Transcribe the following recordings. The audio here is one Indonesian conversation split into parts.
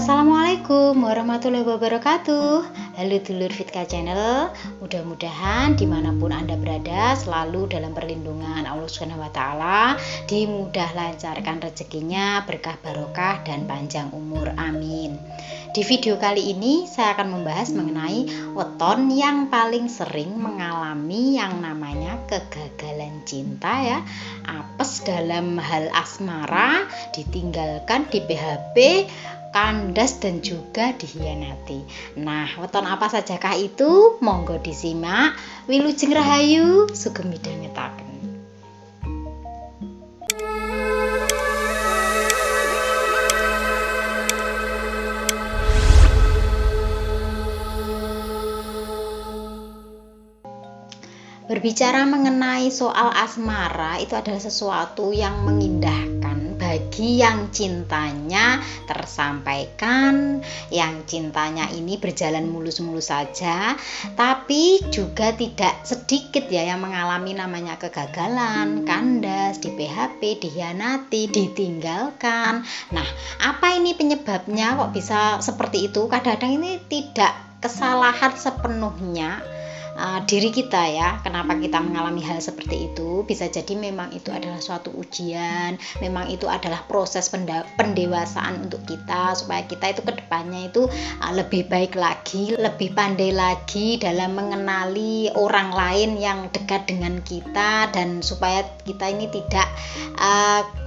Assalamualaikum warahmatullahi wabarakatuh. Halo dulur Fitka Channel, mudah-mudahan dimanapun Anda berada selalu dalam perlindungan Allah Subhanahu wa Ta'ala, dimudah lancarkan rezekinya, berkah barokah dan panjang umur, amin. Di video kali ini saya akan membahas mengenai weton yang paling sering mengalami yang namanya kegagalan cinta ya, apes dalam hal asmara, ditinggalkan, di PHP, kandas dan juga dikhianati. Nah, weton apa sajakah itu? Monggo disimak. Wilujeng rahayu, sugeng midhangetaken. Berbicara mengenai soal asmara itu adalah sesuatu yang mengindahkan bagi yang cintanya tersampaikan, yang cintanya ini berjalan mulus-mulus saja, tapi juga tidak sedikit ya yang mengalami namanya kegagalan, kandas, di PHP, dikhianati, ditinggalkan. Nah, apa ini penyebabnya kok bisa seperti itu? Kadang-kadang ini tidak kesalahan sepenuhnya diri kita ya, kenapa kita mengalami hal seperti itu. Bisa jadi memang itu adalah suatu ujian, memang itu adalah proses pendewasaan untuk kita, supaya kita itu kedepannya itu lebih baik lagi, lebih pandai lagi dalam mengenali orang lain yang dekat dengan kita, dan supaya kita ini tidak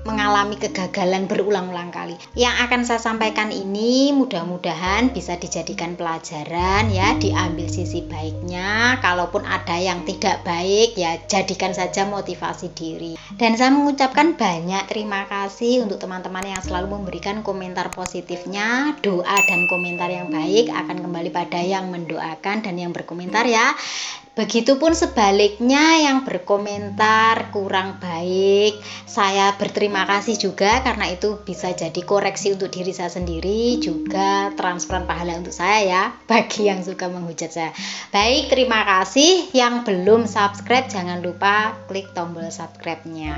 mengalami kegagalan berulang-ulang kali. Yang akan saya sampaikan ini mudah-mudahan bisa dijadikan pelajaran ya, diambil sisi baiknya. Kalaupun ada yang tidak baik ya jadikan saja motivasi diri. Dan saya mengucapkan banyak terima kasih untuk teman-teman yang selalu memberikan komentar positifnya. Doa dan komentar yang baik akan kembali pada yang mendoakan dan yang berkomentar ya. Begitupun sebaliknya yang berkomentar kurang baik, saya berterima kasih juga, karena itu bisa jadi koreksi untuk diri saya sendiri, juga transferan pahala untuk saya ya, bagi yang suka menghujat saya. Baik, terima kasih. Yang belum subscribe jangan lupa klik tombol subscribe-nya.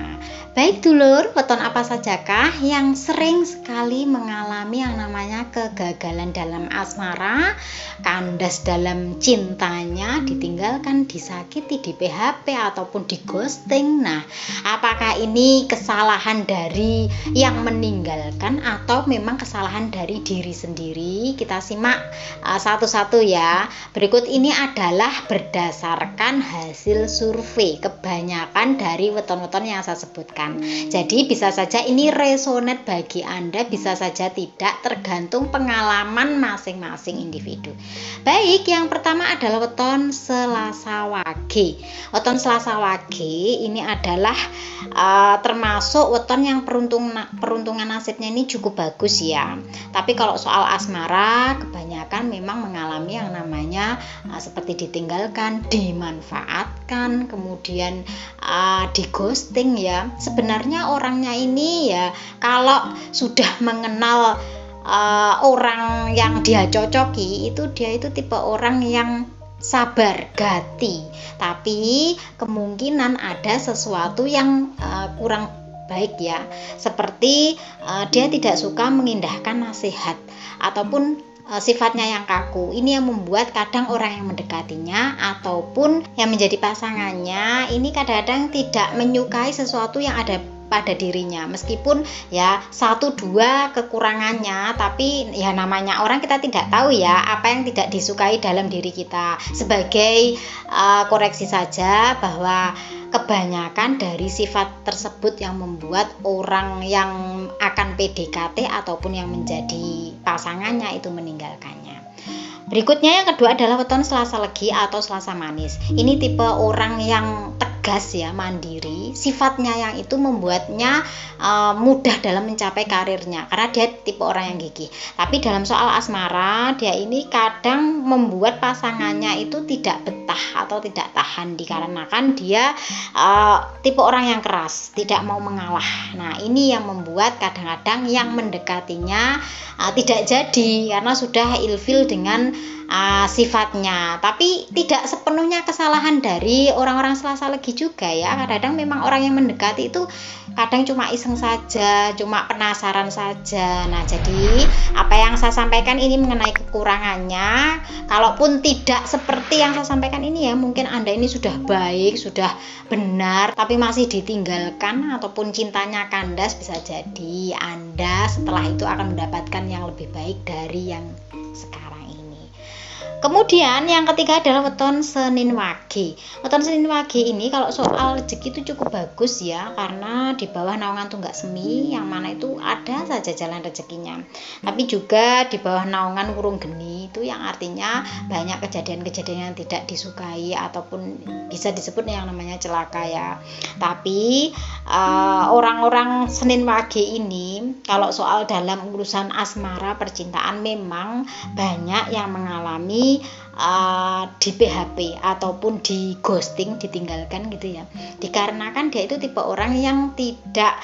Baik dulur, weton apa sajakah yang sering sekali mengalami yang namanya kegagalan dalam asmara, kandas dalam cintanya, ditinggalkan, disakiti, di PHP ataupun di ghosting. Nah, apakah ini kesalahan dari yang meninggalkan atau memang kesalahan dari diri sendiri? Kita simak satu-satu ya. Berikut ini adalah berdasarkan hasil survei, kebanyakan dari weton-weton yang saya sebutkan. Jadi bisa saja ini resonate bagi Anda, bisa saja tidak, tergantung pengalaman masing-masing individu. Baik, yang pertama adalah weton Selasa Wage. Weton Selasa Wage ini adalah termasuk weton yang peruntungan nasibnya ini cukup bagus ya. Tapi kalau soal asmara kebanyakan memang mengalami yang namanya seperti ditinggalkan, dimanfaatkan, kemudian di ghosting ya. Sebenarnya orangnya ini ya, kalau sudah mengenal orang yang dia cocoki, itu dia itu tipe orang yang sabar, gati, tapi kemungkinan ada sesuatu yang kurang baik ya, seperti dia tidak suka mengindahkan nasihat ataupun sifatnya yang kaku. Ini yang membuat kadang orang yang mendekatinya ataupun yang menjadi pasangannya ini kadang-kadang tidak menyukai sesuatu yang ada pada dirinya, meskipun ya 1-2 kekurangannya, tapi ya namanya orang, kita tidak tahu ya apa yang tidak disukai dalam diri kita. Sebagai koreksi saja bahwa kebanyakan dari sifat tersebut yang membuat orang yang akan PDKT ataupun yang menjadi pasangannya itu meninggalkannya. Berikutnya yang kedua adalah weton Selasa Legi atau Selasa Manis. Ini tipe orang yang tegas ya, mandiri. Sifatnya yang itu membuatnya mudah dalam mencapai karirnya, karena dia tipe orang yang gigih. Tapi dalam soal asmara, dia ini kadang membuat pasangannya itu tidak betah atau tidak tahan, dikarenakan dia tipe orang yang keras, tidak mau mengalah. Nah, ini yang membuat kadang-kadang yang mendekatinya tidak jadi, karena sudah ilfil dengan sifatnya. Tapi tidak sepenuhnya kesalahan dari orang-orang Selasa Legi juga ya. Kadang-kadang memang orang yang mendekati itu kadang cuma iseng saja, cuma penasaran saja. Nah, jadi apa yang saya sampaikan ini mengenai kekurangannya, kalaupun tidak seperti yang saya sampaikan ini ya, mungkin Anda ini sudah baik, sudah benar, tapi masih ditinggalkan ataupun cintanya kandas, bisa jadi Anda setelah itu akan mendapatkan yang lebih baik dari yang sekarang ini. Kemudian yang ketiga adalah weton Senin Wage. Weton Senin Wage ini kalau soal rezeki itu cukup bagus ya, karena di bawah naungan Tunggak Semi yang mana itu ada saja jalan rezekinya. Tapi juga di bawah naungan Wurung Geni itu yang artinya banyak kejadian-kejadian yang tidak disukai ataupun bisa disebut yang namanya celaka ya. Tapi orang-orang Senin Wage ini kalau soal dalam urusan asmara percintaan memang banyak yang mengalami di PHP ataupun di ghosting, ditinggalkan gitu ya, dikarenakan dia itu tipe orang yang tidak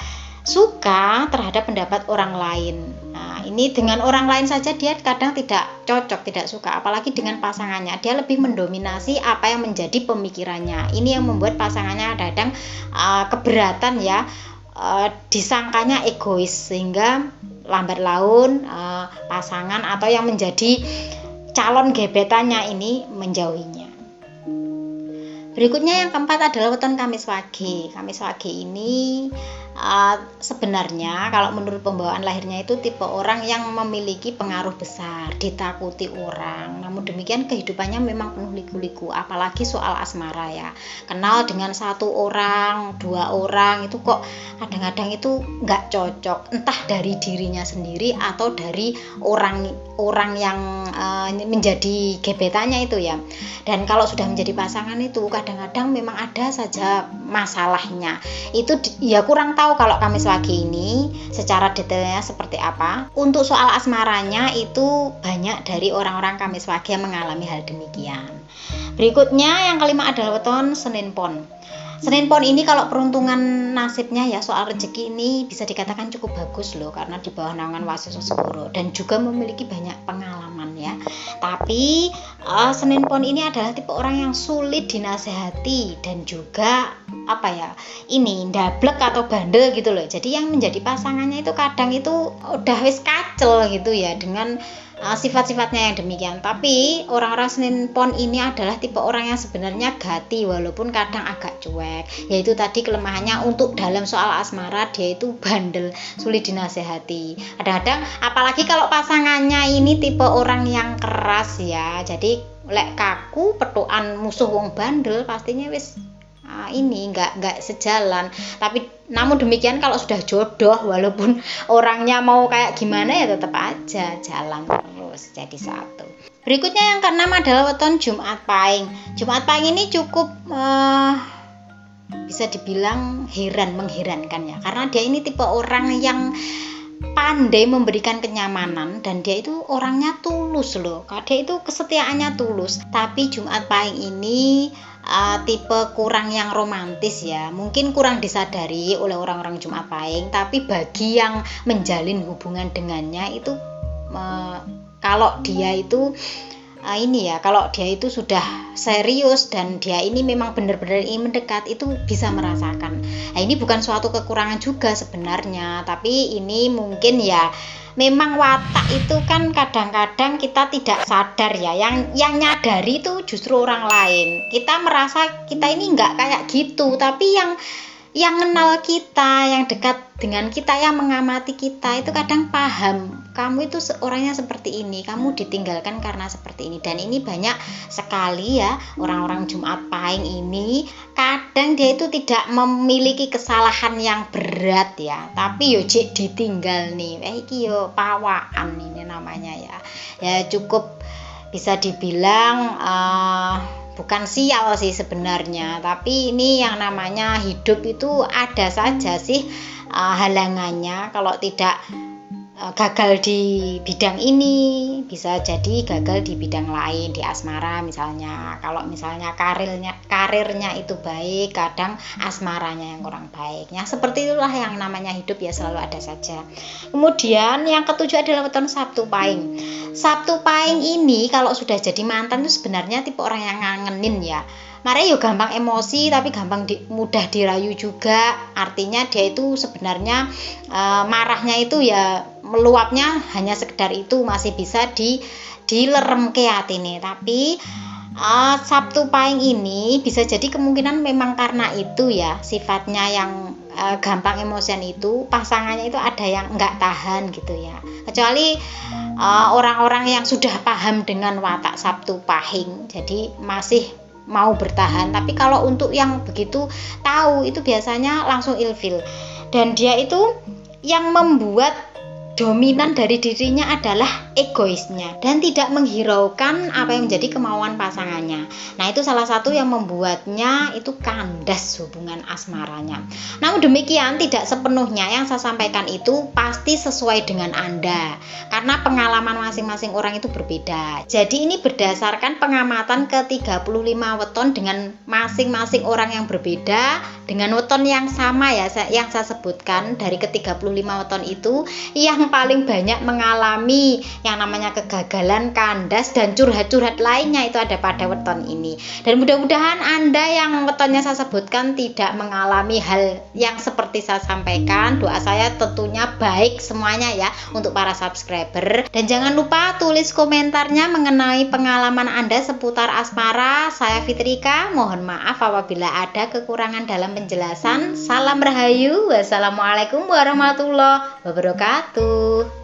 suka terhadap pendapat orang lain. Nah, ini dengan orang lain saja dia kadang tidak cocok, tidak suka, apalagi dengan pasangannya dia lebih mendominasi apa yang menjadi pemikirannya. Ini yang membuat pasangannya kadang keberatan ya, disangkanya egois, sehingga lambat laun pasangan atau yang menjadi calon gebetannya ini menjauhinya. Berikutnya yang keempat adalah weton Kamis Wage. Kamis Wage ini sebenarnya kalau menurut pembawaan lahirnya itu tipe orang yang memiliki pengaruh besar, ditakuti orang. Namun demikian kehidupannya memang penuh liku-liku, apalagi soal asmara ya. Kenal dengan satu orang, dua orang itu kok kadang-kadang itu nggak cocok, entah dari dirinya sendiri atau dari orang yang menjadi gebetannya itu ya. Dan kalau sudah menjadi pasangan itu kadang-kadang memang ada saja masalahnya. Itu ya kurang tahu kalau Kamis Wage ini secara detailnya seperti apa. Untuk soal asmaranya itu banyak dari orang-orang Kamis Wage yang mengalami hal demikian. Berikutnya yang kelima adalah weton Senin Pon. Senin Pon ini kalau peruntungan nasibnya ya soal rezeki ini bisa dikatakan cukup bagus loh, karena di bawah naungan Wasiso Segoro dan juga memiliki banyak pengalaman ya. Tapi Senin Pon ini adalah tipe orang yang sulit dinasehati dan juga ini ndablek atau bandel gitu loh. Jadi yang menjadi pasangannya itu kadang itu udah wis kacel gitu ya dengan sifat-sifatnya yang demikian. Tapi orang-orang Senin Pon ini adalah tipe orang yang sebenarnya gati walaupun kadang agak cuek. Yaitu tadi kelemahannya untuk dalam soal asmara dia itu bandel, sulit dinasehati. Kadang-kadang apalagi kalau pasangannya ini tipe orang yang keras ya. Jadi lek kaku petukan musuh wong bandel pastinya wis ini nggak sejalan. Tapi namun demikian kalau sudah jodoh walaupun orangnya mau kayak gimana ya tetap aja jalan terus jadi satu. Berikutnya yang keenam adalah weton Jumat Pahing. Jumat Pahing ini cukup bisa dibilang mengherankan ya, karena dia ini tipe orang yang pandai memberikan kenyamanan dan dia itu orangnya tulus loh. Dia itu kesetiaannya tulus. Tapi Jumat Pahing ini tipe kurang yang romantis ya, mungkin kurang disadari oleh orang-orang Jumat Pahing. Tapi bagi yang menjalin hubungan dengannya itu kalau dia itu kalau dia itu sudah serius dan dia ini memang benar-benar ingin mendekat, itu bisa merasakan. Nah, ini bukan suatu kekurangan juga sebenarnya, tapi ini mungkin ya memang watak itu kan kadang-kadang kita tidak sadar ya, yang nyadari itu justru orang lain. Kita merasa kita ini nggak kayak gitu, tapi yang kenal kita, yang dekat dengan kita, yang mengamati kita itu kadang paham kamu itu orangnya seperti ini, kamu ditinggalkan karena seperti ini. Dan ini banyak sekali ya orang-orang Jumat Pahing ini, kadang dia itu tidak memiliki kesalahan yang berat ya, tapi yo jek ditinggal nih, iki yo pawaan ini namanya ya. Ya cukup bisa dibilang bukan sial sih sebenarnya, tapi ini yang namanya hidup itu ada saja sih halangannya. Kalau tidak gagal di bidang ini, bisa jadi gagal di bidang lain, di asmara misalnya. Kalau misalnya karirnya itu baik, kadang asmaranya yang kurang baik. Ya, seperti itulah yang namanya hidup ya, selalu ada saja. Kemudian yang ketujuh adalah weton Sabtu Pahing. Sabtu Pahing ini kalau sudah jadi mantan itu sebenarnya tipe orang yang ngangenin ya. Mare yo gampang emosi tapi gampang mudah dirayu juga. Artinya dia itu sebenarnya marahnya itu ya meluapnya hanya sekedar itu, masih bisa dileremke atine. Tapi Sabtu Pahing ini bisa jadi kemungkinan memang karena itu ya, sifatnya yang gampang emosian itu, pasangannya itu ada yang nggak tahan gitu ya. Kecuali orang-orang yang sudah paham dengan watak Sabtu Pahing, jadi masih mau bertahan. Tapi kalau untuk yang begitu tahu itu biasanya langsung ilfil, dan dia itu yang membuat dominan dari dirinya adalah egoisnya dan tidak menghiraukan apa yang menjadi kemauan pasangannya. Nah, itu salah satu yang membuatnya itu kandas hubungan asmaranya. Namun demikian, tidak sepenuhnya yang saya sampaikan itu pasti sesuai dengan Anda, karena pengalaman masing-masing orang itu berbeda. Jadi ini berdasarkan pengamatan ke 35 weton dengan masing-masing orang yang berbeda dengan weton yang sama ya, yang saya sebutkan dari ke 35 weton itu, yang paling banyak mengalami yang namanya kegagalan, kandas, dan curhat-curhat lainnya itu ada pada weton ini. Dan mudah-mudahan Anda yang wetonnya saya sebutkan tidak mengalami hal yang seperti saya sampaikan. Doa saya tentunya baik semuanya ya untuk para subscriber. Dan jangan lupa tulis komentarnya mengenai pengalaman Anda seputar asmara. Saya Fitrika, mohon maaf apabila ada kekurangan dalam penjelasan. Salam Rahayu, wassalamualaikum warahmatullahi wabarakatuh.